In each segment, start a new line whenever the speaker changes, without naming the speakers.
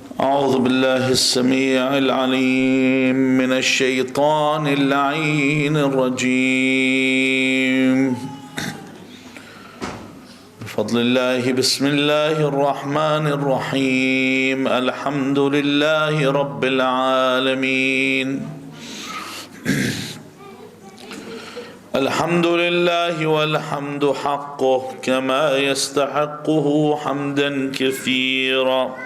أعوذ بالله السميع العليم من الشيطان اللعين الرجيم. بفضل الله بسم الله الرحمن الرحيم. الحمد لله رب العالمين. الحمد لله والحمد حقه كما يستحقه حمدا كثيرا.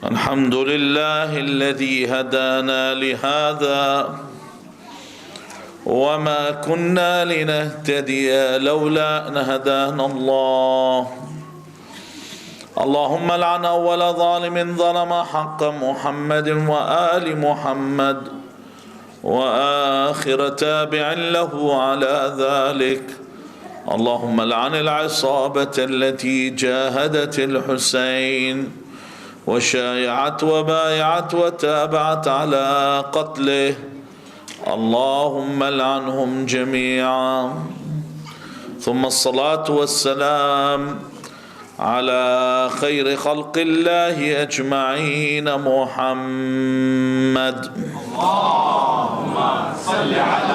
الحمد لله الذي هدانا لهذا وما كنا لنهتدي لولا أن هدانا الله. اللهم لعن أول ظالم ظلم حق محمد وآل محمد وآخر تابع له على ذلك. اللهم لعن العصابة التي جاهدت الحسين وشايعت وبايعت وتابعت على قتله. اللهم لعنهم جميعا. ثم الصلاة والسلام على خير خلق الله أجمعين محمد.
اللهم صل على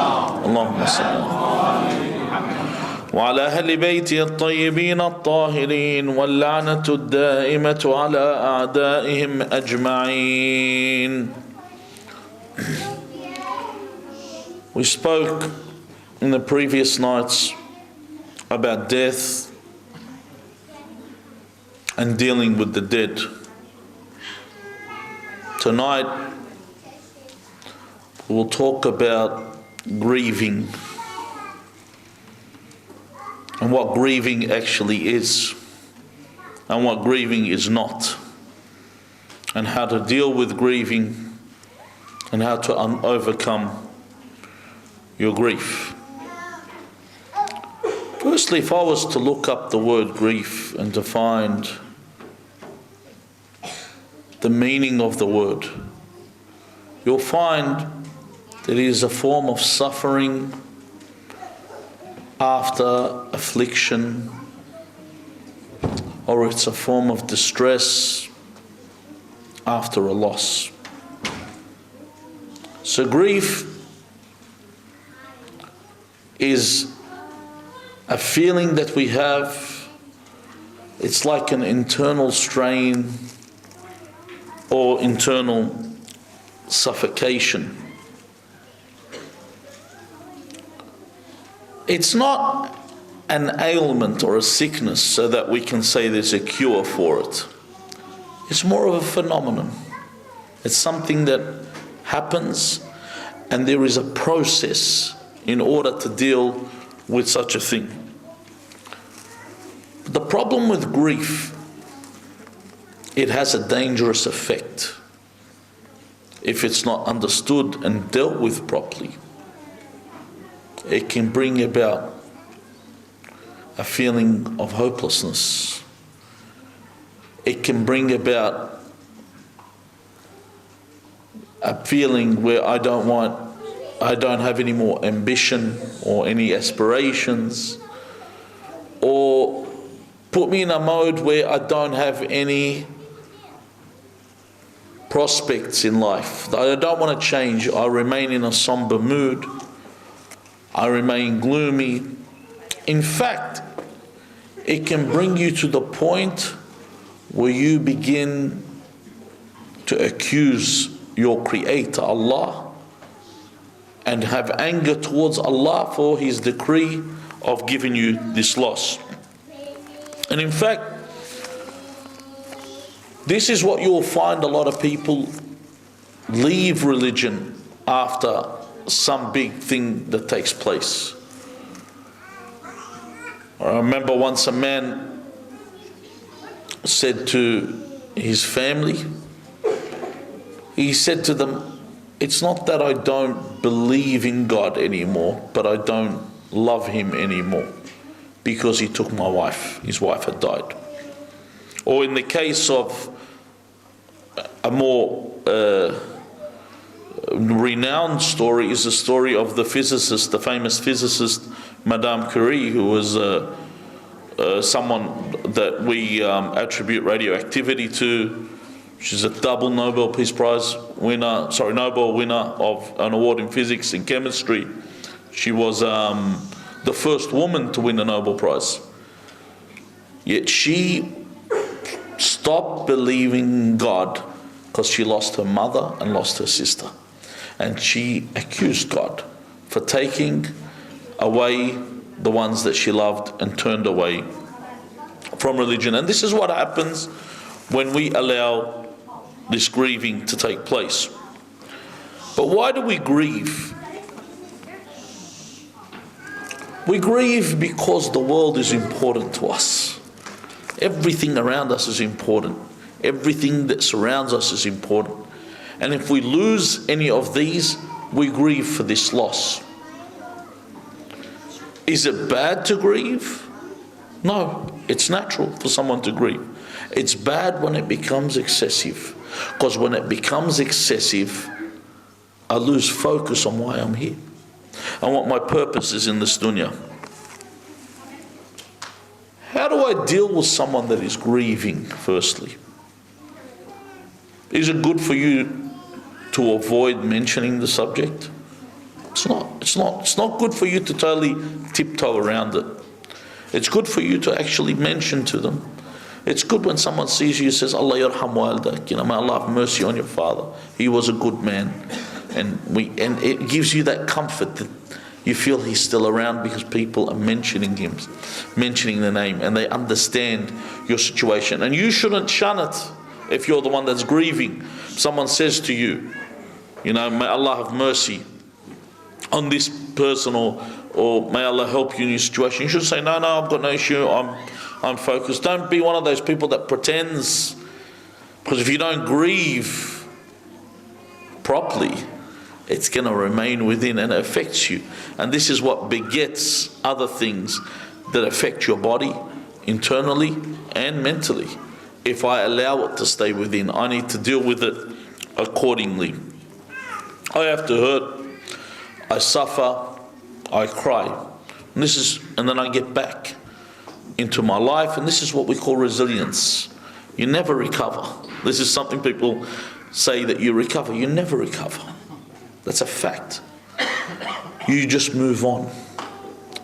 وعلى أهل بيته الطيبين الطاهرين واللعنة الدائمة على أعدائهم أجمعين. We spoke in the previous nights about death and dealing with the dead. Tonight we'll talk about grieving and what grieving actually is and what grieving is not, and how to deal with grieving and how to overcome your grief. Firstly, if I was to look up the word grief and to find the meaning of the word, you'll find that it is a form of suffering after affliction, or it's a form of distress after a loss. So grief is a feeling that we have. It's like an internal strain or internal suffocation. It's not an ailment or a sickness so that we can say there's a cure for it. It's more of a phenomenon. It's something that happens, and there is a process in order to deal with such a thing. The problem with grief, it has a dangerous effect if it's not understood and dealt with properly. It can bring about a feeling of hopelessness. It can bring about a feeling where I don't have any more ambition or any aspirations, or put me in a mode where I don't have any prospects in life. I don't want to change. I remain in a somber mood. I remain gloomy. In fact, it can bring you to the point where you begin to accuse your Creator, Allah, and have anger towards Allah for His decree of giving you this loss. And in fact, this is what you'll find a lot of people leave religion after some big thing that takes place. I remember once a man said to his family, he said to them, it's not that I don't believe in God anymore, but I don't love Him anymore because He took my wife. His wife had died. Or in the case of a more renowned story is the story of the physicist, the famous physicist Madame Curie, who was someone that we attribute radioactivity to. She's a double Nobel winner of an award in physics and chemistry. She was the first woman to win a Nobel Prize. Yet she stopped believing in God because she lost her mother and lost her sister. And she accused God for taking away the ones that she loved and turned away from religion. And this is what happens when we allow this grieving to take place. But why do we grieve? We grieve because the world is important to us. Everything around us is important. Everything that surrounds us is important. And if we lose any of these, we grieve for this loss. Is it bad to grieve? No, it's natural for someone to grieve. It's bad when it becomes excessive. Because when it becomes excessive, I lose focus on why I'm here and what my purpose is in this dunya. How do I deal with someone that is grieving, firstly? Is it good for you to avoid mentioning the subject? It's not. It's not good for you to totally tiptoe around it. It's good for you to actually mention to them. It's good when someone sees you and says, Allah yarham walidak, may Allah have mercy on your father. He was a good man. And it gives you that comfort that you feel he's still around because people are mentioning him, mentioning the name, and they understand your situation. And you shouldn't shun it if you're the one that's grieving. Someone says to you, may Allah have mercy on this person, or may Allah help you in your situation. You should say, no, I've got no issue, I'm focused. Don't be one of those people that pretends, because if you don't grieve properly, it's going to remain within and it affects you. And this is what begets other things that affect your body internally and mentally. If I allow it to stay within, I need to deal with it accordingly. I have to hurt, I suffer, I cry. And then I get back into my life, and this is what we call resilience. You never recover. This is something people say that you recover. You never recover. That's a fact. You just move on.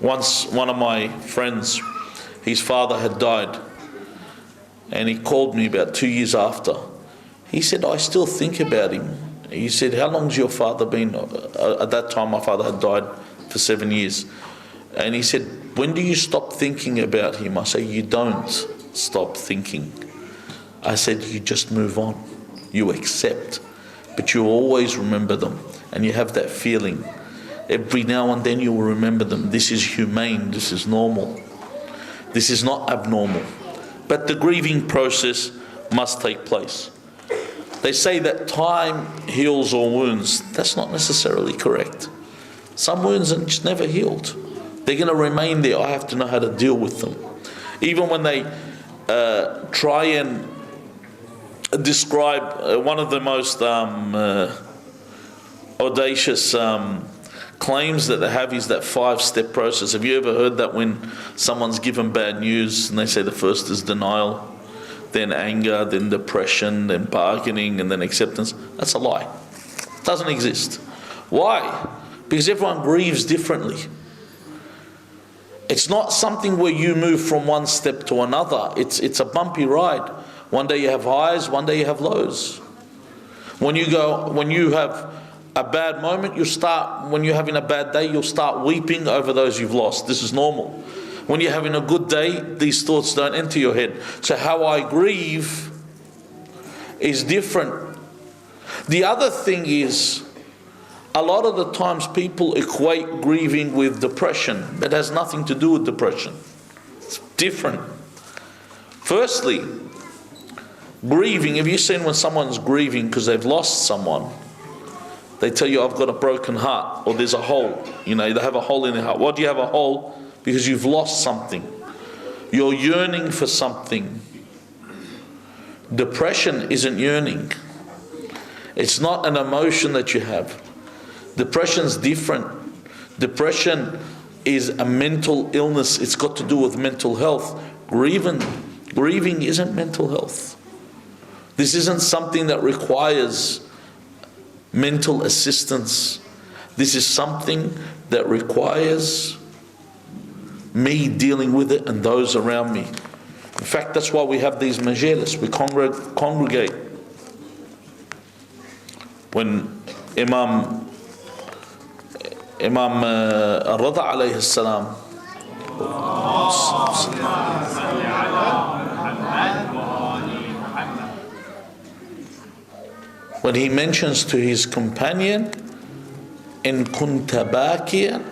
Once one of my friends, his father had died, and he called me about 2 years after. He said, I still think about him. He said, how long's your father been? At that time my father had died for 7 years. And he said, when do you stop thinking about him? I say, you don't stop thinking. I said, you just move on. You accept. But you always remember them. And you have that feeling. Every now and then you will remember them. This is humane. This is normal. This is not abnormal. But the grieving process must take place. They say that time heals all wounds. That's not necessarily correct. Some wounds are just never healed. They're going to remain there. I have to know how to deal with them. Even when they try and describe one of the most audacious claims that they have is that 5-step process. Have you ever heard that when someone's given bad news and they say the first is denial, then anger, then depression, then bargaining, and then acceptance? That's a lie. It doesn't exist. Why? Because everyone grieves differently. It's not something where you move from one step to another. It's a bumpy ride. One day you have highs, one day you have lows. When you have a bad moment, when you're having a bad day, you'll start weeping over those you've lost. This is normal. When you're having a good day, these thoughts don't enter your head. So how I grieve is different. The other thing is, a lot of the times people equate grieving with depression. That has nothing to do with depression. It's different. Firstly, grieving, have you seen when someone's grieving because they've lost someone? They tell you, I've got a broken heart, or there's a hole. They have a hole in their heart. Why do you have a hole? Because you've lost something. You're yearning for something. Depression isn't yearning. It's not an emotion that you have. Depression's different. Depression is a mental illness. It's got to do with mental health. Grieving isn't mental health. This isn't something that requires mental assistance. This is something that requires me dealing with it and those around me. In fact, that's why we have these Majlis. We congregate. When Imam Ar-Rida alayhi salam, when he mentions to his companion, in kunta bakiyan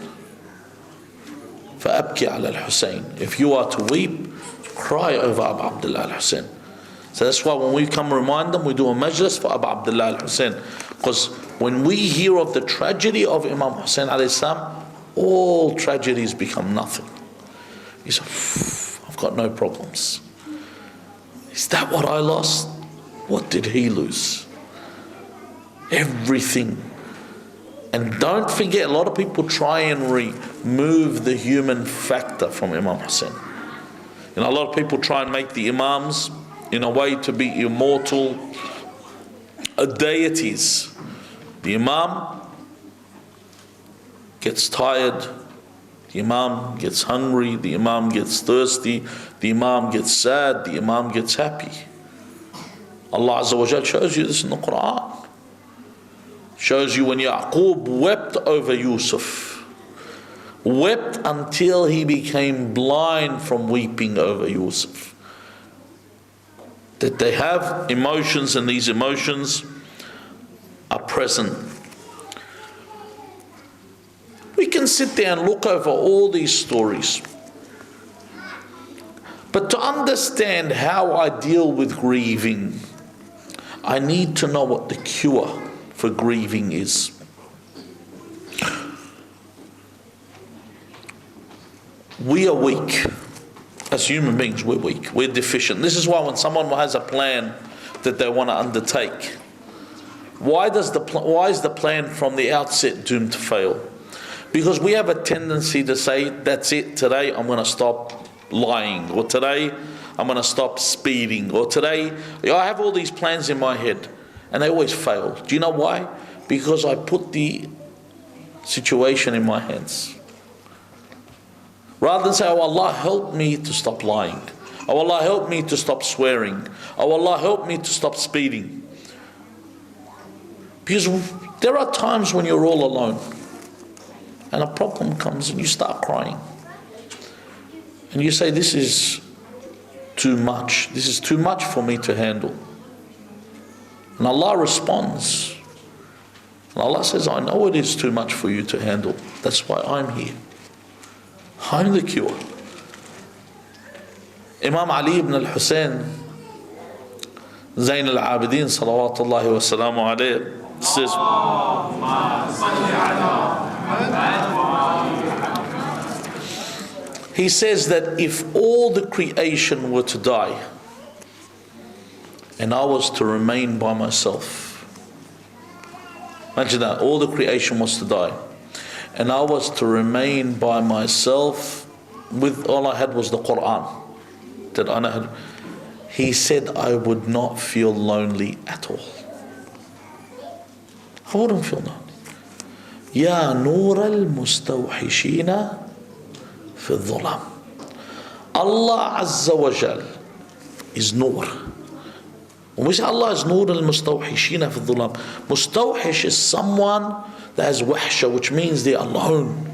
فأبكي على الحسين, if you are to weep, cry over Abu Abdullah al-Hussein. So that's why when we come remind them, we do a majlis for Abu Abdullah al-Hussein. Because when we hear of the tragedy of Imam Hussein alayhi salam, all tragedies become nothing. He said, I've got no problems. Is that what I lost? What did he lose? Everything. And don't forget, a lot of people try and remove the human factor from Imam Hussein. A lot of people try and make the Imams in a way to be immortal deities. The Imam gets tired, the Imam gets hungry, the Imam gets thirsty, the Imam gets sad, the Imam gets happy. Allah Azza wa Jal shows you this in the Quran. Shows you when Yaqub wept over Yusuf, wept until he became blind from weeping over Yusuf. That they have emotions, and these emotions are present. We can sit there and look over all these stories, but to understand how I deal with grieving, I need to know what the cure for grieving is. We are weak. As human beings, we're weak. We're deficient. This is why when someone has a plan that they want to undertake, why is the plan from the outset doomed to fail? Because we have a tendency to say, that's it, today I'm going to stop lying, or today I'm going to stop speeding, or today, I have all these plans in my head. And they always fail. Do you know why? Because I put the situation in my hands. Rather than say, oh Allah, help me to stop lying. Oh Allah, help me to stop swearing. Oh Allah, help me to stop speeding. Because there are times when you're all alone and a problem comes and you start crying. And you say, this is too much. This is too much for me to handle. And Allah responds. And Allah says, I know it is too much for you to handle. That's why I'm here. I'm the cure. Imam Ali ibn al-Hussein, Zayn al-Abidin, salawatullahi wa salamu alayhi, says, he says that if all the creation were to die, and I was to remain by myself. Imagine that, all the creation was to die, and I was to remain by myself, with all I had was the Quran that I had. He said I would not feel lonely at all. I wouldn't feel lonely. Ya nur al-mustawhishina fi dhulam. Allah Azza wa Jal is nur. When we say Allah is nur al-mustawhishina fi dhulam, mustawhish is someone that has wahsha, which means they're alone.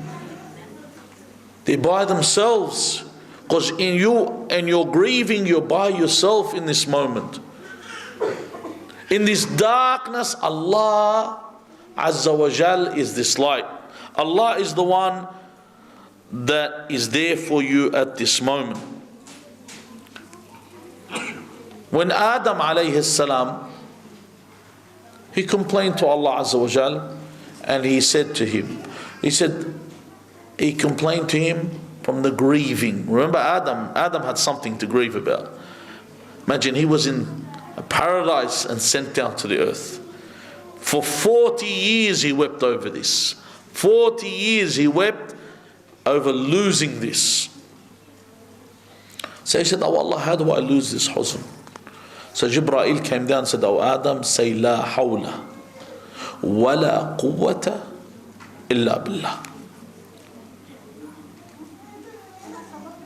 They're by themselves. Because in your grieving, you're by yourself in this moment. In this darkness, Allah Azza wa Jal is this light. Allah is the one that is there for you at this moment. When Adam alayhi salam, he complained to Allah Azza wa Jal, and he said to him, he complained to him from the grieving. Remember Adam had something to grieve about. Imagine, he was in a paradise and sent down to the earth. For 40 years he wept over this. 40 years he wept over losing this. So he said, oh Allah, how do I lose this huzn? So Jibreel came down and said, oh Adam, say la hawla wa la quwwata illa billah.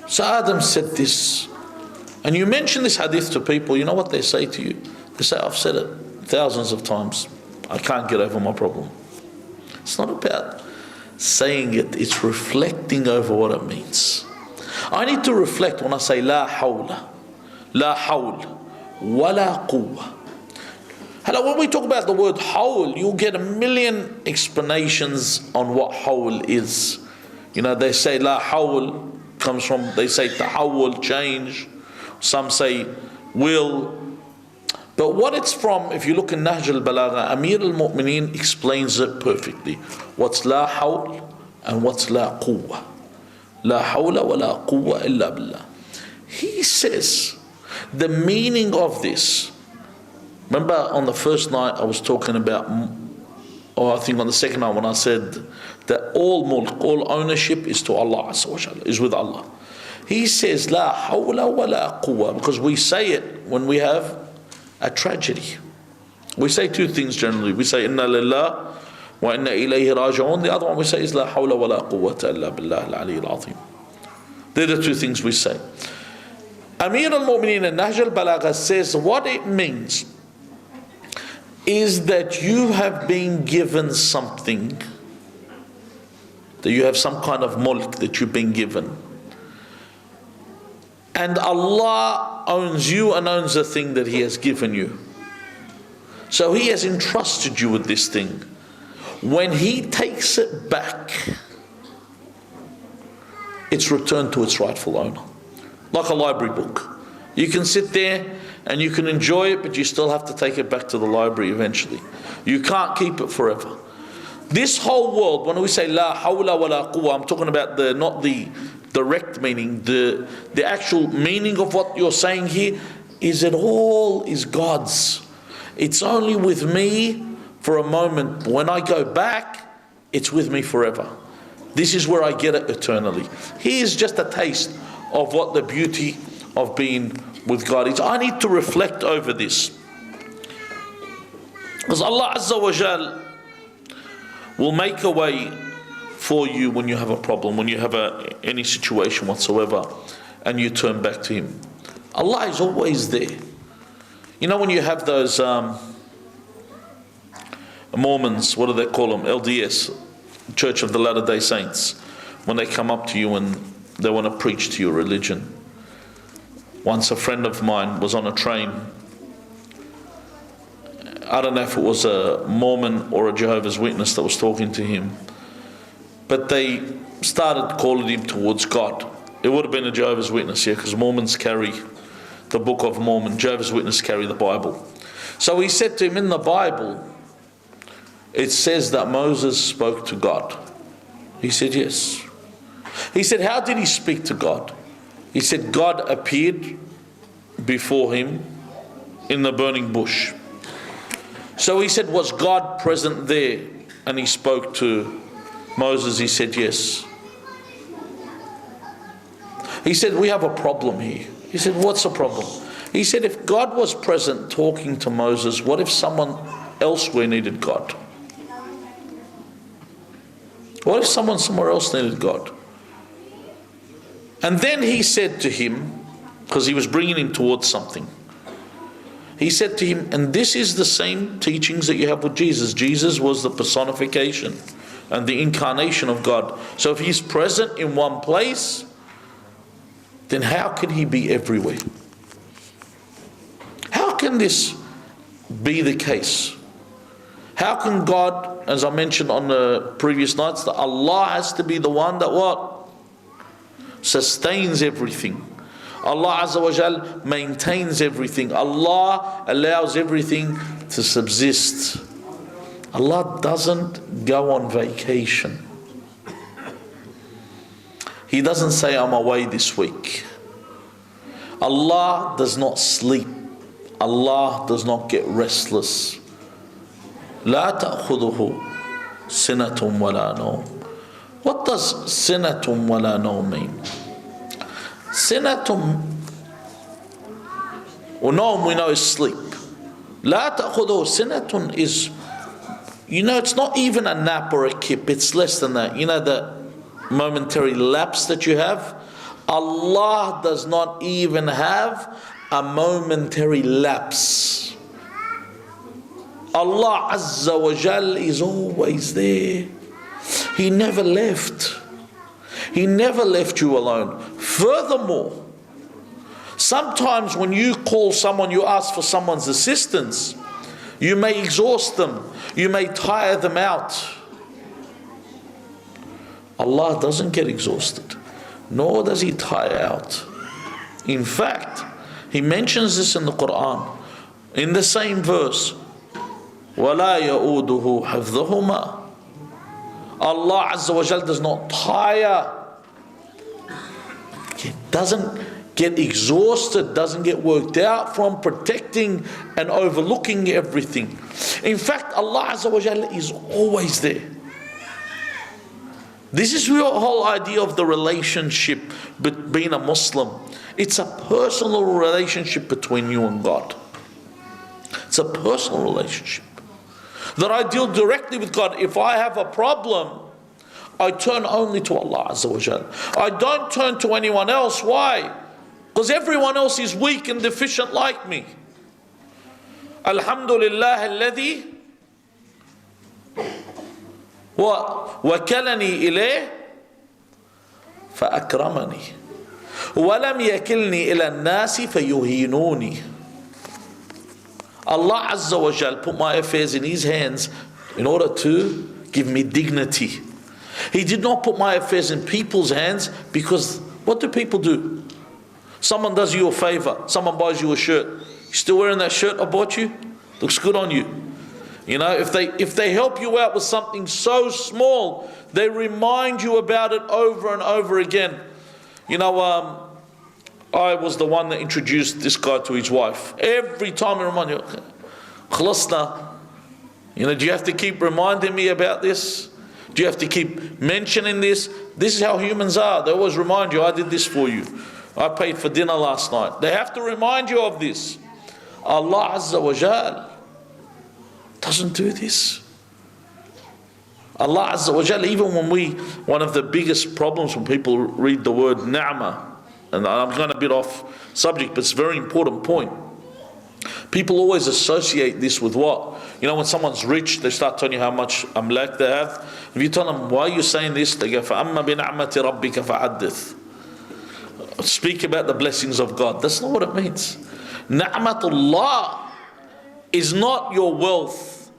So Adam said this, and you mention this hadith to people, you know what they say to you? They say, I've said it thousands of times, I can't get over my problem. It's not about saying it, it's reflecting over what it means. I need to reflect when I say la hawla, la hawl, wa la quwwa. Hello, when we talk about the word hawl, you'll get a million explanations on what hawl is. You know, they say la hawl comes from, they say tahawul, change. Some say will. But what it's from, if you look in Nahj al-Balagha, Amir al-Mu'mineen explains it perfectly. What's la hawl and what's la quwwa. La hawla wa la quwwa illa billah. He says the meaning of this. Remember on the first night I was talking about, or I think on the second night when I said that all mulk, all ownership is to Allah Azza wa Jalla, is with Allah. He says la hawla wa la quwwa, because we say it when we have a tragedy. We say two things generally. We say inna lillah wa inna ilayhi raji'un. The other one we say is la hawla wa la quwwata illa billah al-ali al-azim. They're the two things we say. Amir al-Mu'mineen in Nahj al-Balagha says what it means is that you have been given something, that you have some kind of mulk that you've been given, and Allah owns you and owns the thing that He has given you. So He has entrusted you with this thing. When He takes it back, it's returned to its rightful owner. Like a library book. You can sit there and you can enjoy it, but you still have to take it back to the library eventually. You can't keep it forever. This whole world, when we say la hawla wa la quwwa, I'm talking about not the direct meaning, the actual meaning of what you're saying here is it all is God's. It's only with me for a moment. When I go back, it's with me forever. This is where I get it eternally. Here's just a taste of what the beauty of being with God is. I need to reflect over this. Because Allah Azza wa Jal will make a way for you when you have a problem, when you have any situation whatsoever, and you turn back to Him. Allah is always there. You know when you have those Mormons, what do they call them? LDS, Church of the Latter-day Saints, when they come up to you and they want to preach to your religion. Once a friend of mine was on a train. I don't know if it was a Mormon or a Jehovah's Witness that was talking to him, but they started calling him towards God. It would have been a Jehovah's Witness, yeah, because Mormons carry the Book of Mormon. Jehovah's Witnesses carry the Bible. So he said to him, in the Bible, it says that Moses spoke to God. He said, yes. He said, how did he speak to God? He said, God appeared before him in the burning bush. So he said, was God present there? And he spoke to Moses. He said, yes. He said, we have a problem here. He said, what's the problem? He said, if God was present talking to Moses, what if someone elsewhere needed God? What if someone somewhere else needed God? And then he said to him, because he was bringing him towards something, he said to him, and this is the same teachings that you have with Jesus. Jesus was the personification and the incarnation of God. So if He's present in one place, then how can He be everywhere? How can this be the case? How can God, as I mentioned on the previous nights, that Allah has to be the one that what? Sustains everything. Allah Azza wa Jal maintains everything. Allah allows everything to subsist. Allah doesn't go on vacation. He doesn't say, I'm away this week. Allah does not sleep. Allah does not get restless. لا تأخذه سنة ولا نوم. What does sinatum wala nawm mean? Sinatum, or nawm we know is sleep. La ta'khudhu sinatun is, it's not even a nap or a kip, it's less than that. The momentary lapse that you have. Allah does not even have a momentary lapse. Allah Azza wa Jal is always there. He never left. He never left you alone. Furthermore, sometimes when you call someone, you ask for someone's assistance, you may exhaust them, you may tire them out. Allah doesn't get exhausted, nor does He tire out. In fact, He mentions this in the Quran, in the same verse, وَلَا يَؤُودُهُ حَفْظُهُمَا. Allah Azza wa Jal does not tire. He doesn't get exhausted, doesn't get worked out from protecting and overlooking everything. In fact, Allah Azza wa Jal is always there. This is your whole idea of the relationship being a Muslim. It's a personal relationship between you and God. It's a personal relationship that I deal directly with God. If I have a problem, I turn only to Allah Azza wa Jal. I don't turn to anyone else. Why? Because everyone else is weak and deficient like me. Alhamdulillah alladhi وكلني إليه فأكرمني ولم يكلني إلى الناس فيهينوني. Allah Azza wa Jal put my affairs in His hands in order to give me dignity. He did not put my affairs in people's hands, because what do people do? Someone does you a favor, someone buys you a shirt. You still wearing that shirt I bought you? Looks good on you. If they help you out with something so small, they remind you about it over and over again. I was the one that introduced this guy to his wife. Every time I remind you, Khlasna, do you have to keep reminding me about this? Do you have to keep mentioning this? This is how humans are. They always remind you, I did this for you. I paid for dinner last night. They have to remind you of this. Allah Azza wa Jal doesn't do this. Allah Azza wa Jal, even when one of the biggest problems when people read the word ni'mah, and I'm going a bit off subject, but it's a very important point. People always associate this with what? When someone's rich, they start telling you how much amlak they have. If you tell them, why are you saying this? They go, فَأَمَّا بِنَعْمَةِ رَبِّكَ فَحَدِّثْ. Speak about the blessings of God. That's not what it means. Na'matullah is not your wealth.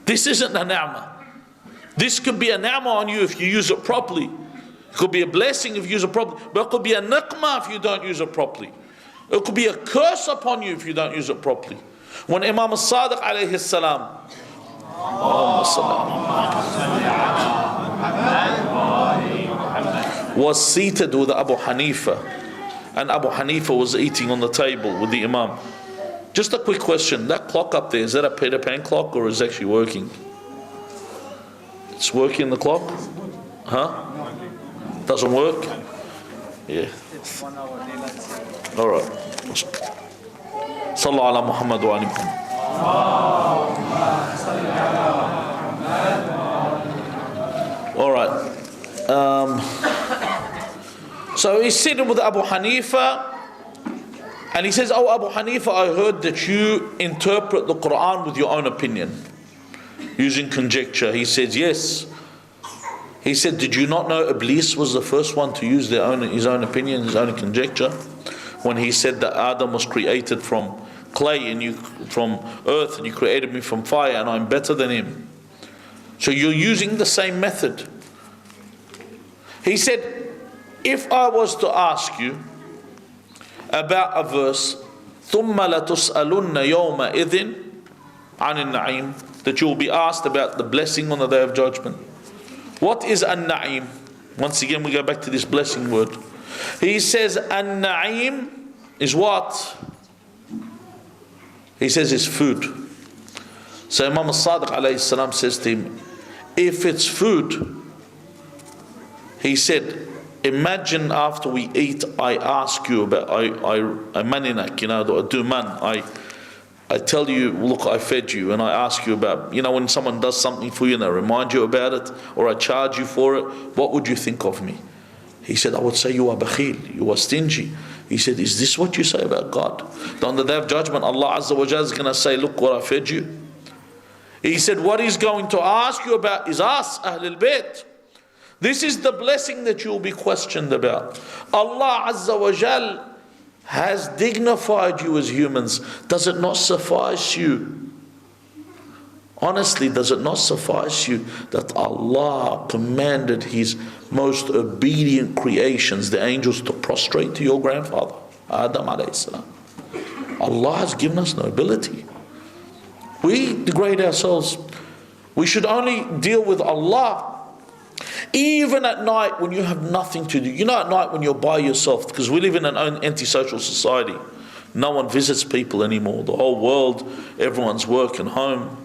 This isn't a ni'mah. This could be a ni'mah on you if you use it properly. It could be a blessing if you use it properly, but it could be a niqmah if you don't use it properly. It could be a curse upon you if you don't use it properly. When Imam al-Sadiq alayhi salam was seated with Abu Hanifa, and Abu Hanifa was eating on the table with the Imam. Just a quick question, that clock up there, is that a Peter Pan clock or is it actually working? It's working, the clock? Huh? Doesn't work? Yeah. Alright. Sallu ala Muhammad wa ali Muhammad. Alright. So he's sitting with Abu Hanifa, and he says, "Oh Abu Hanifa, I heard that you interpret the Quran with your own opinion, using conjecture." He says, "Yes." He said, "Did you not know Iblis was the first one to use his own opinion, his own conjecture, when he said that Adam was created from clay and you from earth, and you created me from fire, and I'm better than him? So you're using the same method." He said, "If I was to ask you about a verse, ثُمَّ لَتُسْأَلُنَّ يَوْمَئِذٍ عَنِ النَّعِيمِ, that you will be asked about the blessing on the Day of Judgment. What is an-na'im?" Once again, we go back to this blessing word. He says, an-na'im is what? He says it's food. So Imam al-Sadiq alayhi salam says to him, if it's food, He said, imagine after we eat, I ask you about, I maninak, I tell you, look, I fed you, and I ask you about, when someone does something for you and they remind you about it, or I charge you for it, what would you think of me? He said, I would say you are bakhil, you are stingy. He said, is this what you say about God? On the day of judgment, Allah Azza wa Jalla is going to say, look what I fed you. He said, what he's going to ask you about is us, Ahlul Bayt. This is the blessing that you'll be questioned about. Allah Azza wa Jalla has dignified you as humans. Does it not suffice you? Honestly, does it not suffice you that Allah commanded His most obedient creations, the angels, to prostrate to your grandfather, Adam alayhi salam? Allah has given us nobility. We degrade ourselves. We should only deal with Allah. Even at night when you have nothing to do. At night when you're by yourself, because we live in an antisocial society. No one visits people anymore. The whole world, everyone's working home.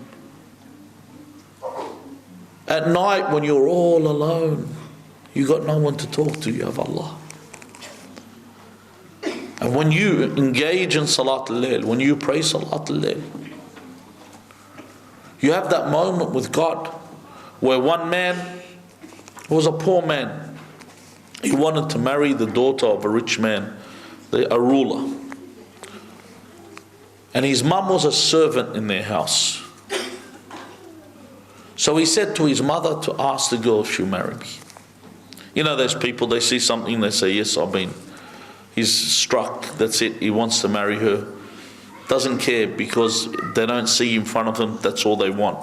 At night when you're all alone, you got no one to talk to, you have Allah. And when you engage in Salat al-Layl, when you pray Salat al-Layl, you have that moment with God where one man was a poor man. He wanted to marry the daughter of a rich man, a ruler. And his mum was a servant in their house. So he said to his mother to ask the girl if she'll marry me. There's people, they see something, they say, yes, he's struck, that's it, he wants to marry her. Doesn't care because they don't see in front of them, that's all they want.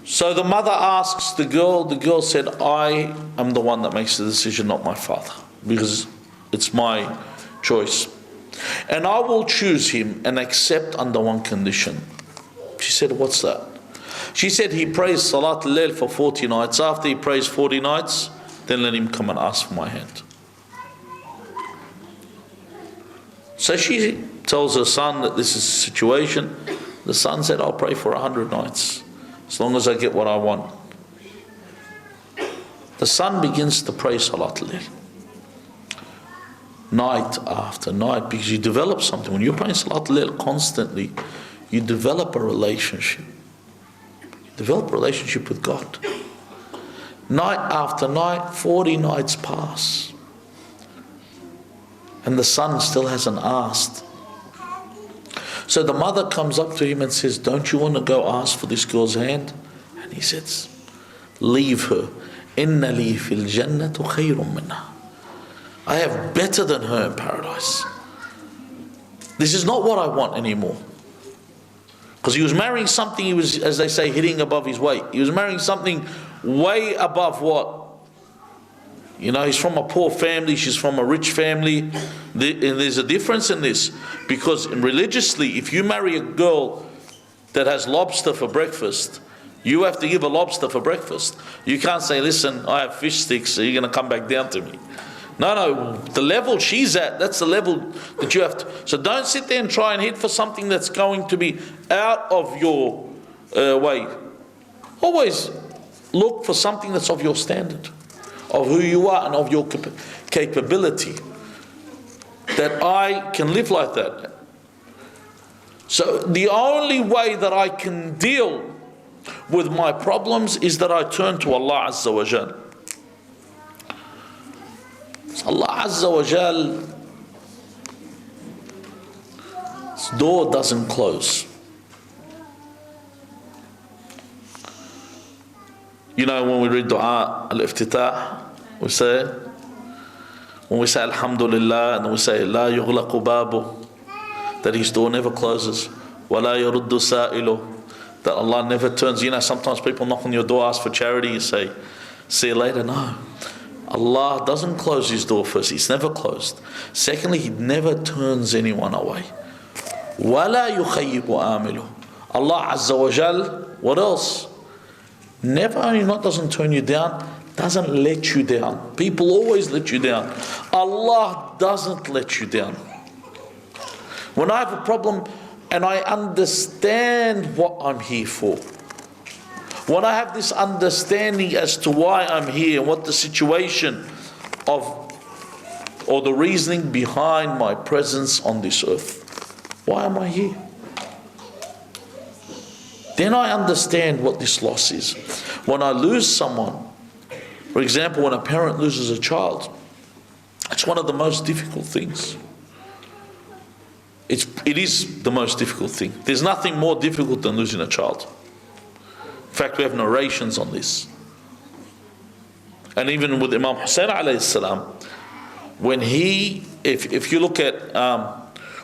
So the mother asks the girl said, I am the one that makes the decision, not my father, because it's my choice. And I will choose him and accept under one condition. She said, what's that? She said, he prays Salat al-Layl for 40 nights. After he prays 40 nights, then let him come and ask for my hand. So she tells her son that this is the situation. The son said, I'll pray for 100 nights, as long as I get what I want. The son begins to pray Salat al-Layl, night after night, because you develop something. When you're praying Salat al-Layl constantly, you develop a relationship. You develop a relationship with God. Night after night, 40 nights pass. And the son still hasn't asked. So the mother comes up to him and says, don't you want to go ask for this girl's hand? And he says, leave her. Inna li fil jannatu khayrun minna. I have better than her in paradise. This is not what I want anymore. Because he was marrying something, he was, as they say, hitting above his weight. He was marrying something way above what? He's from a poor family, she's from a rich family. And there's a difference in this. Because religiously, if you marry a girl that has lobster for breakfast, you have to give a lobster for breakfast. You can't say, listen, I have fish sticks, so you're going to come back down to me. No, the level she's at, that's the level that you have to. So don't sit there and try and hit for something that's going to be out of your way. Always look for something that's of your standard, of who you are and of your capability. That I can live like that. So the only way that I can deal with my problems is that I turn to Allah Azza wa Jal. Allah Azza wa Jal, His door doesn't close. When we read Dua al-Iftitah, we say, when we say Alhamdulillah, and we say La yughlaqu babu, that His door never closes. Wa la yuruddu sa'ilu, that Allah never turns. Sometimes people knock on your door, ask for charity, you say, see you later. No. Allah doesn't close His door first. He's never closed. Secondly, He never turns anyone away. وَلَا يُخَيِّبُ آمِلُ. Allah Azza wa Jal, what else? Never only not doesn't turn you down, doesn't let you down. People always let you down. Allah doesn't let you down. When I have a problem and I understand what I'm here for, when I have this understanding as to why I'm here, what the situation of, or the reasoning behind my presence on this earth. Why am I here? Then I understand what this loss is. When I lose someone, for example, when a parent loses a child, it's one of the most difficult things. It is the most difficult thing. There's nothing more difficult than losing a child. In fact, we have narrations on this. And even with Imam Hussein alayhi salam, when he, if you look at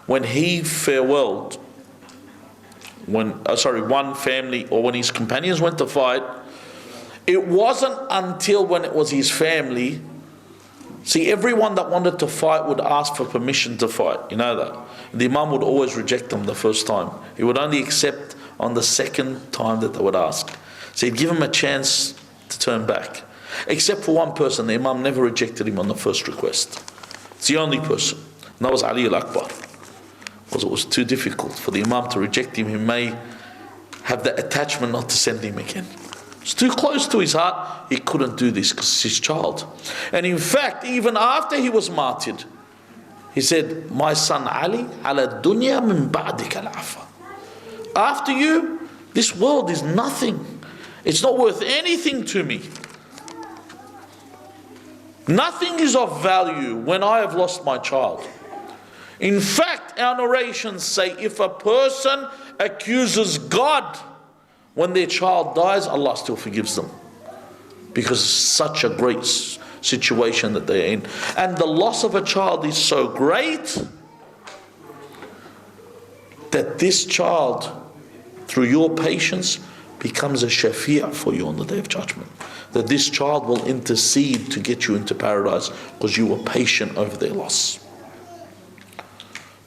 when he farewelled, one family, or when his companions went to fight, it wasn't until when it was his family. See, everyone that wanted to fight would ask for permission to fight. You know that. The Imam would always reject them the first time. He would only accept on the second time that they would ask. So he'd give them a chance to turn back. Except for one person, the Imam never rejected him on the first request. It's the only person. And that was Ali al-Akbar. Because it was too difficult for the Imam to reject him. He may have the attachment not to send him again. It's too close to his heart. He couldn't do this because it's his child. And in fact, even after he was martyred, he said, my son Ali, ala dunya min ba'dika al-afa. After you, this world is nothing. It's not worth anything to me. Nothing is of value when I have lost my child. In fact, our narrations say if a person accuses God when their child dies, Allah still forgives them. Because it's such a great situation that they're in. And the loss of a child is so great that this child, through your patience, becomes a shafi' for you on the Day of Judgment. That this child will intercede to get you into paradise because you were patient over their loss.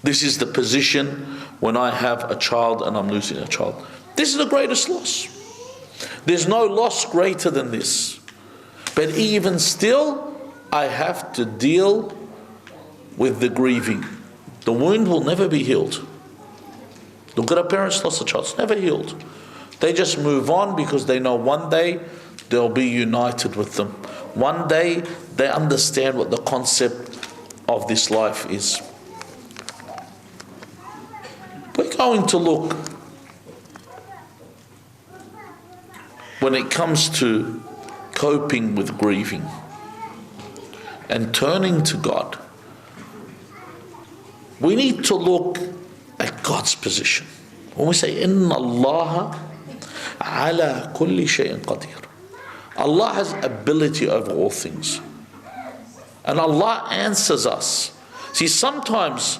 This is the position when I have a child and I'm losing a child. This is the greatest loss. There's no loss greater than this. But even still, I have to deal with the grieving. The wound will never be healed. Look at our parents lost a child, it's never healed. They just move on because they know one day they'll be united with them. One day they understand what the concept of this life is. We're going to look, when it comes to coping with grieving and turning to God, we need to look at God's position. When we say, Inna Allah ala kulli shay'in qadir. Allah has ability over all things. And Allah answers us. See, sometimes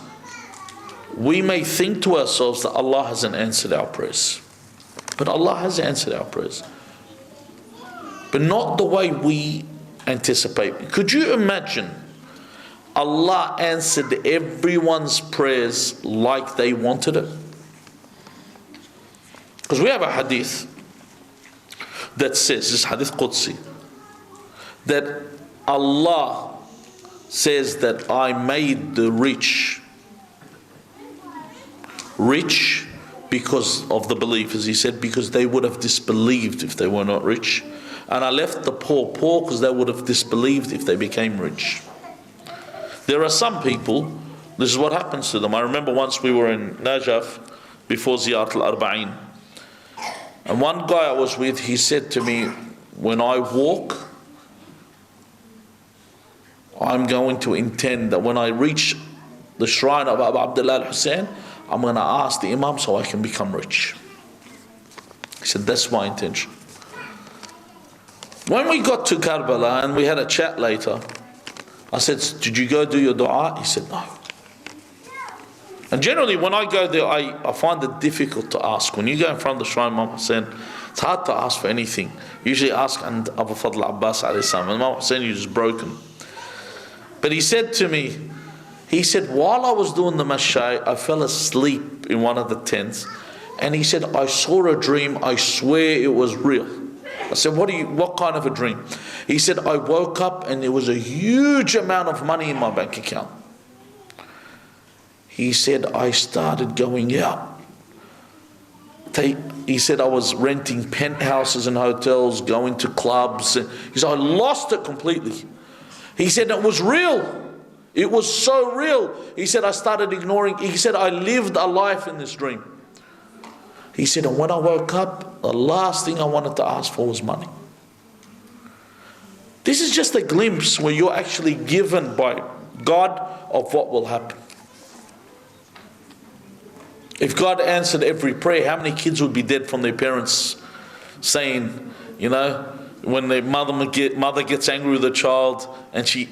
we may think to ourselves that Allah hasn't answered our prayers. But Allah has answered our prayers. But not the way we anticipate. Could you imagine Allah answered everyone's prayers like they wanted it? Because we have a hadith that says, this hadith Qudsi, that Allah says that I made the rich because of the believers. He said, because they would have disbelieved if they were not rich. And I left the poor because they would have disbelieved if they became rich. There are some people, this is what happens to them. I remember once we were in Najaf before Ziyarat Al-Arbaeen. And one guy I was with, he said to me, when I walk, I'm going to intend that when I reach the shrine of Abu Abdullah al-Hussein, I'm going to ask the Imam so I can become rich. He said, that's my intention. When we got to Karbala and we had a chat later, I said, did you go do your dua? He said, no. And generally when I go there, I find it difficult to ask. When you go in front of the shrine, Imam Hussein, it's hard to ask for anything. Usually ask and Abu Fadl Abbas alayhi salam. And Imam Hussein, you're just broken. But he said to me, he said, while I was doing the mashay, I fell asleep in one of the tents. And he said, I saw a dream, I swear it was real. I said, what kind of a dream? He said, I woke up and there was a huge amount of money in my bank account. He said, I started going out He said, I was renting penthouses in hotels, going to clubs. He said, I lost it completely. He said, it was real. It was so real. He said, I started ignoring. He said, I lived a life in this dream. He said, and when I woke up, the last thing I wanted to ask for was money. This is just a glimpse where you're actually given by God of what will happen. If God answered every prayer, how many kids would be dead from their parents saying, you know, when their mother gets angry with the child and she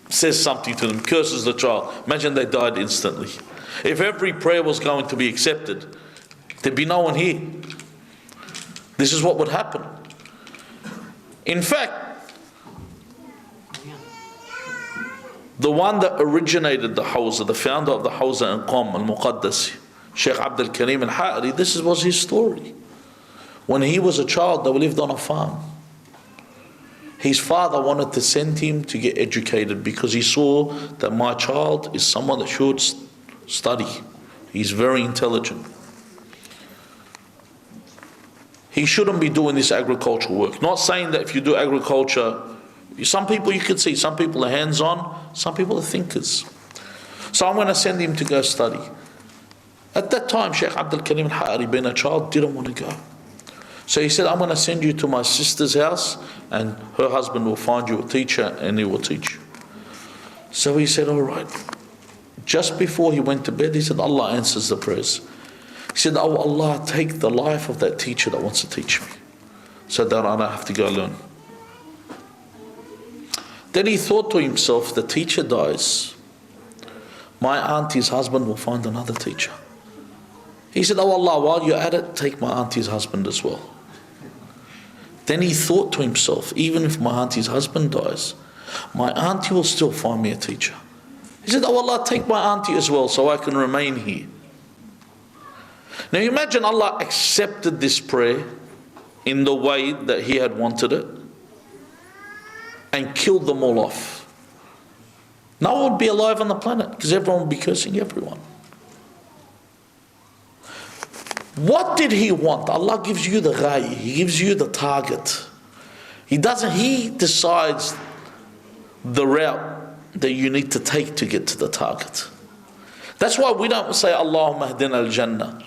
says something to them, curses the child. Imagine they died instantly. If every prayer was going to be accepted, there'd be no one here. This is what would happen. In fact, the one that originated the Hawza, the founder of the Hawza in Qom, Al-Muqaddas, Sheikh Abdul Karim Al-Ha'ari, this was his story. When he was a child, they lived on a farm. His father wanted to send him to get educated because he saw that my child is someone that should study. He's very intelligent. He shouldn't be doing this agricultural work. Not saying that if you do agriculture, some people you can see, some people are hands-on, some people are thinkers. So I'm going to send him to go study. At that time, Sheikh Abdul Karim Al-Ha'ari, being a child, didn't want to go. So he said, I'm going to send you to my sister's house and her husband will find you a teacher and he will teach you. So he said, all right. Just before he went to bed, he said, Allah answers the prayers. He said, oh Allah, take the life of that teacher that wants to teach me, so that I don't have to go learn. Then he thought to himself, the teacher dies, my auntie's husband will find another teacher. He said, oh Allah, while you're at it, take my auntie's husband as well. Then he thought to himself, even if my auntie's husband dies, my auntie will still find me a teacher. He said, oh Allah, take my auntie as well so I can remain here. Now imagine Allah accepted this prayer in the way that He had wanted it and killed them all off. No one would be alive on the planet because everyone would be cursing everyone. What did He want? Allah gives you the ghaya, He gives you the target. He decides the route that you need to take to get to the target. That's why we don't say Allahumma hdina al-jannah.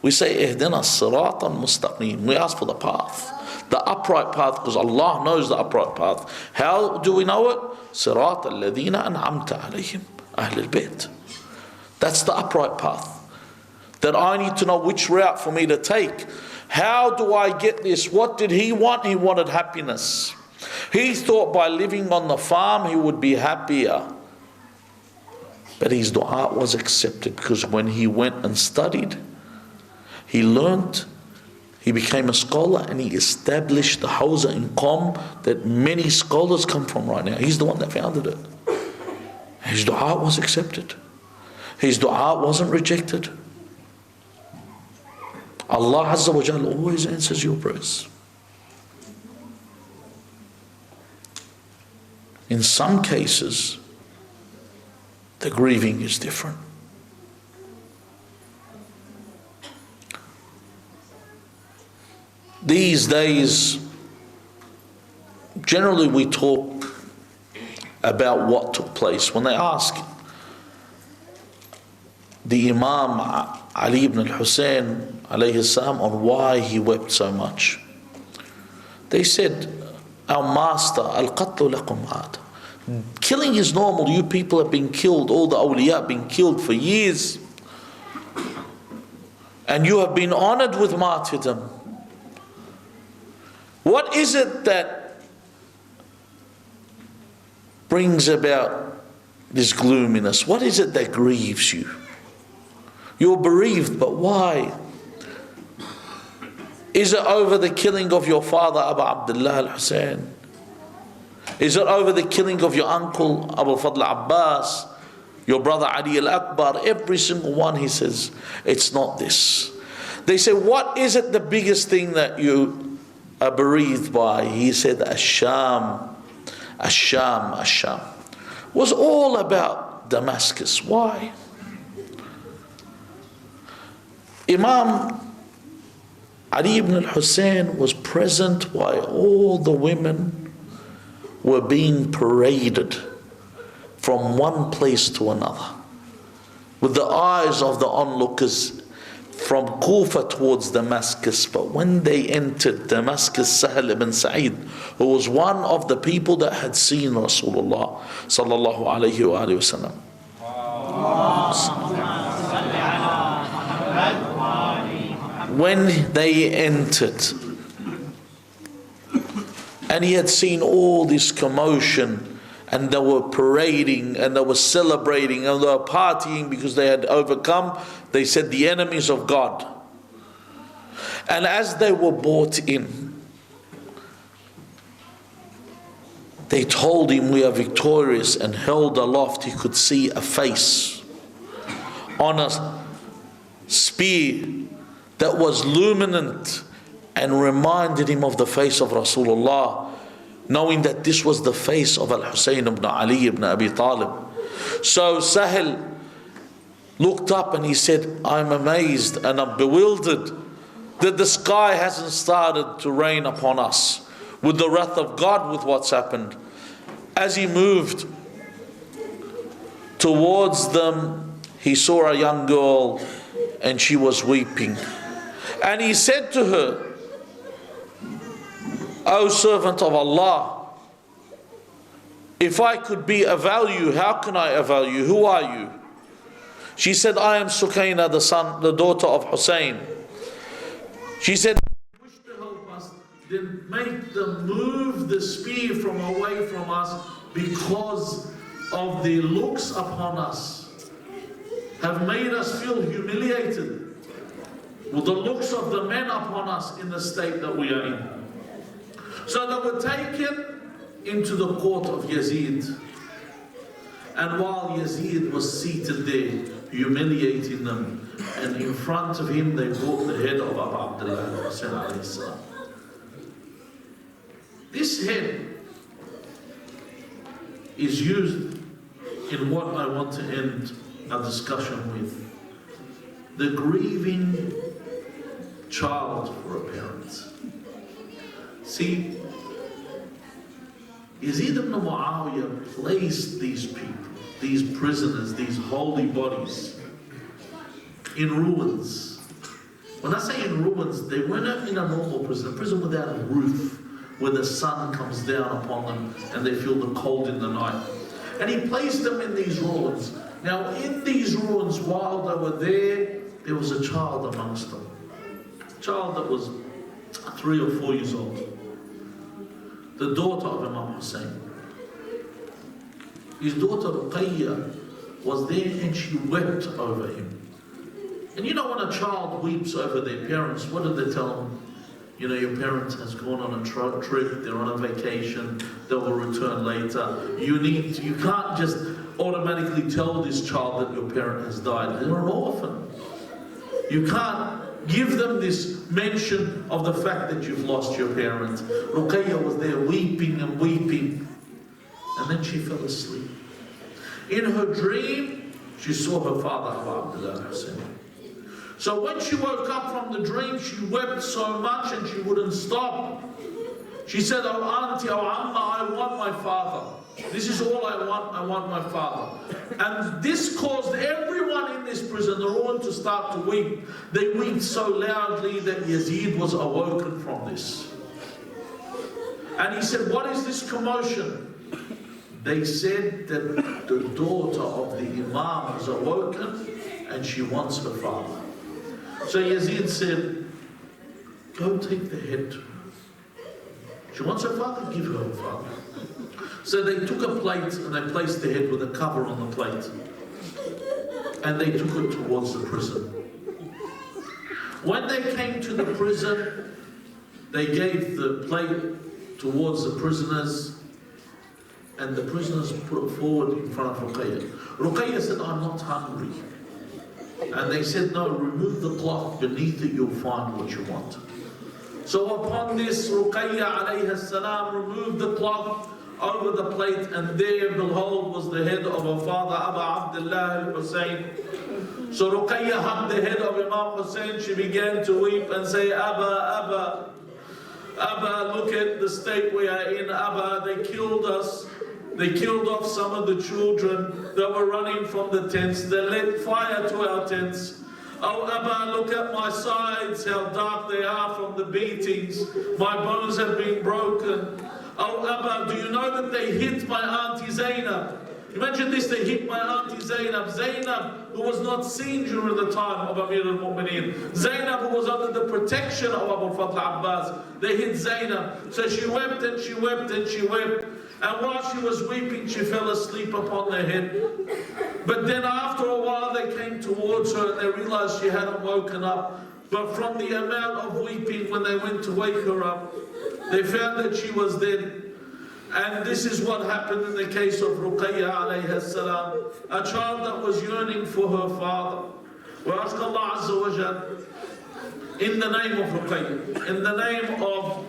We say ihdina as-sirat al-mustaqim. We ask for the path, the upright path, because Allah knows the upright path. How do we know it? Sirat alladhina an'amta alayhim, ahl al-bayt. That's the upright path. That I need to know which route for me to take. How do I get this? What did He want? He wanted happiness. He thought by living on the farm he would be happier. But his dua was accepted because when he went and studied, he learned, he became a scholar, and he established the Hawza in Qom that many scholars come from right now. He's the one that founded it. His dua was accepted. His dua wasn't rejected. Allah Azza wa Jalla always answers your prayers. In some cases, the grieving is different. These days, generally we talk about what took place. When they ask the Imam Ali ibn al-Hussein alayhi salam on why he wept so much, they said, our master, al-qatlu lakum aad. Killing is normal. You people have been killed. All the awliya have been killed for years. And you have been honored with martyrdom. What is it that brings about this gloominess? What is it that grieves you? You're bereaved, but why? Is it over the killing of your father, Abu Abdullah al-Hussein? Is it over the killing of your uncle, Abu Fadl Abbas, your brother Ali al-Akbar? Every single one, he says, it's not this. They say, what is it the biggest thing that you are bereaved by? He said, Ash-Sham, Ash-Sham, Ash-Sham. Was all about Damascus. Why? Imam Ali ibn al-Hussein was present while all the women were being paraded from one place to another, with the eyes of the onlookers from Kufa towards Damascus. But when they entered Damascus, Sahal ibn Sa'id, who was one of the people that had seen Rasulullah sallallahu alayhi wa sallam, when they entered and he had seen all this commotion, and they were parading and they were celebrating and they were partying because they had overcome, they said, the enemies of God. And as they were brought in, they told him, we are victorious, and held aloft, he could see a face on a spear that was luminant and reminded him of the face of Rasulullah, knowing that this was the face of Al-Hussein ibn Ali ibn Abi Talib. So Sahel looked up and he said, I'm amazed and I'm bewildered that the sky hasn't started to rain upon us with the wrath of God with what's happened. As he moved towards them, he saw a young girl and she was weeping. And he said to her, O servant of Allah, if I could be of value, how can I avail you? Who are you? She said, I am Sukaina, the daughter of Hussein. She said, if you wish to help us, then make them move the spear from away from us, because of the looks upon us have made us feel humiliated with the looks of the men upon us in the state that we are in. So they were taken into the court of Yazid. And while Yazid was seated there, humiliating them, and in front of him they brought the head of Abu Abdullah Hussein alayhi salam. This head is used in what I want to end our discussion with. The grieving child for a parent. See, Yazid ibn Muawiyah placed these people, these prisoners, these holy bodies, in ruins. When I say in ruins, they weren't in a normal prison, a prison without a roof, where the sun comes down upon them and they feel the cold in the night. And he placed them in these ruins. Now in these ruins, while they were there was a child amongst them. A child that was 3 or 4 years old. The daughter of Imam Hussein. His daughter Ruqayya was there and she wept over him. And you know when a child weeps over their parents, what do they tell them? You know, your parent has gone on a trip, they're on a vacation, they will return later. You can't just automatically tell this child that your parent has died. They're an orphan. You can't give them this mention of the fact that you've lost your parent. Ruqayya was there weeping and weeping. And then she fell asleep. In her dream, she saw her father, Abu Abdullah Hussein. So when she woke up from the dream, she wept so much and she wouldn't stop. She said, oh auntie, oh amma, I want my father. This is all I want my father. And this caused everyone in this prison, the ruin, to start to weep. They wept so loudly that Yazid was awoken from this. And he said, what is this commotion? They said that the daughter of the Imam is awoken and she wants her father. So Yazid said, go take the head to her. She wants her father, give her her father. So they took a plate and they placed the head with a cover on the plate. And they took it towards the prison. When they came to the prison, they gave the plate towards the prisoners, and the prisoners put it forward in front of Ruqayya. Ruqayya said, I'm not hungry. And they said, no, remove the cloth, beneath it you'll find what you want. So upon this, Ruqayya alayhi salam removed the cloth over the plate, and there, behold, was the head of her father, Abu Abdullah al-Hussein. So Ruqayya hugged the head of Imam Hussein. She began to weep and say, Abba, Abba, look at the state we are in. Abba, they killed us. They killed off some of the children that were running from the tents. They lit fire to our tents. Oh Abba, look at my sides, how dark they are from the beatings. My bones have been broken. Oh Abba, do you know that they hit my auntie Zainab? Imagine this, they hit my auntie Zainab. Zainab, who was not seen during the time of Amir al-Mu'mineen. Zainab, who was under the protection of Abu Fadl Abbas. They hit Zainab. So she wept and she wept and she wept. And while she was weeping, she fell asleep upon their head. But then after a while, they came towards her and they realized she hadn't woken up. But from the amount of weeping, when they went to wake her up, they found that she was dead. And this is what happened in the case of Ruqayya alayha salam, a child that was yearning for her father. We ask Allah Azza wa Jal, in the name of Ruqayya, in the name of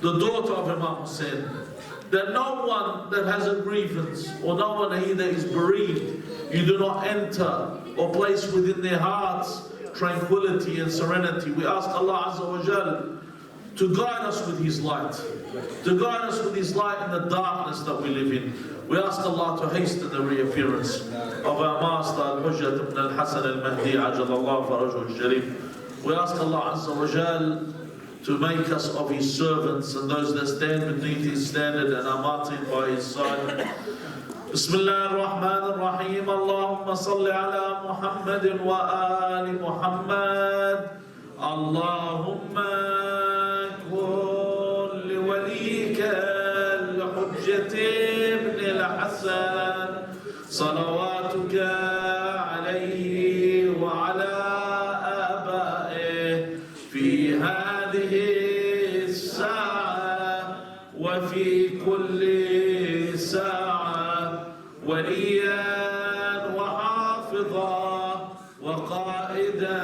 the daughter of Imam Hussein, that no one that has a grievance or no one either is bereaved, you do not enter or place within their hearts tranquility and serenity. We ask Allah Azza wa Jal to guide us with His light, to guide us with His light in the darkness that we live in. We ask Allah to hasten the reappearance of our master Al-Hujjat ibn al-Hasan al-Mehdi ajalallahu farajahu al-Sharif. We ask Allah Azza wa Jal to make us of His servants and those that stand beneath His standard and are martyred by His side. Bismillah ar-Rahman ar-Rahim. Allahumma salli ala Muhammadin wa ali Muhammad. Allahumma kun li walika al-Hujjat ibn al-Hasan salawatuka alayhi wa ala abaihi fi هذه الساعة وفي كل ساعة وليا وحافظا وقائدا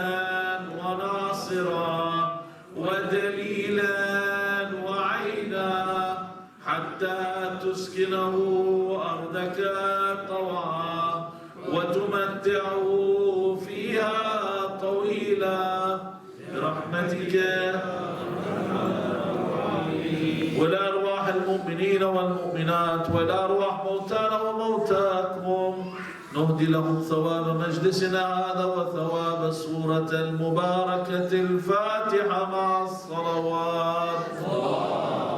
وناصرا ودليلا وعينا حتى تسكنه أرضك طوعا وتمتعه فيها طويلا برحمتك ولأرواح المؤمنين والمؤمنات ولأرواح موتانا وموتاكم نهدي لهم ثواب مجلسنا هذا وثواب السورة المباركة الفاتحة مع الصلوات.